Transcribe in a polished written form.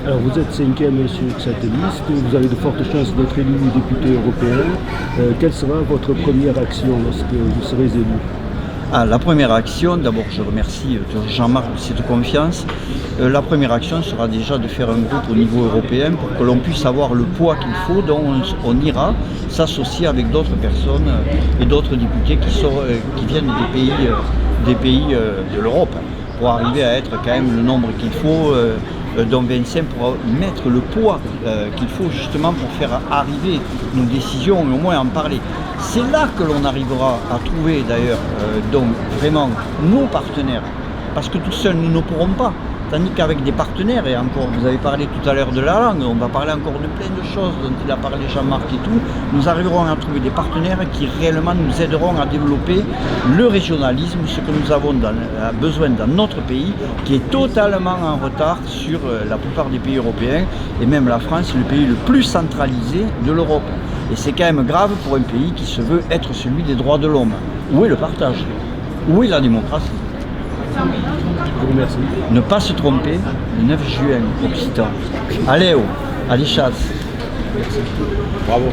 Alors vous êtes cinquième sur cette liste, vous avez de fortes chances d'être élu député européen. Quelle sera votre première action lorsque vous serez élu? La première action, d'abord je remercie Jean-Marc de cette confiance. La première action sera déjà de faire un groupe au niveau européen pour que l'on puisse avoir le poids qu'il faut, dont on ira s'associer avec d'autres personnes et d'autres députés qui viennent des pays de l'Europe, pour arriver à être quand même le nombre qu'il faut, dont 25, pour mettre le poids qu'il faut justement pour faire arriver nos décisions, mais au moins en parler. C'est là que l'on arrivera à trouver d'ailleurs donc vraiment nos partenaires, parce que tout seul nous ne pourrons pas. Tandis qu'avec des partenaires, et encore vous avez parlé tout à l'heure de la langue, on va parler encore de plein de choses dont il a parlé Jean-Marc et tout, nous arriverons à trouver des partenaires qui réellement nous aideront à développer le régionalisme, ce que nous avons besoin dans notre pays, qui est totalement en retard sur la plupart des pays européens, et même la France, le pays le plus centralisé de l'Europe. Et c'est quand même grave pour un pays qui se veut être celui des droits de l'homme. Où est le partage? Où est la démocratie? Je vous remercie. Ne pas se tromper, le 9 juin, Occitan. Allez, allez chasse. Bravo.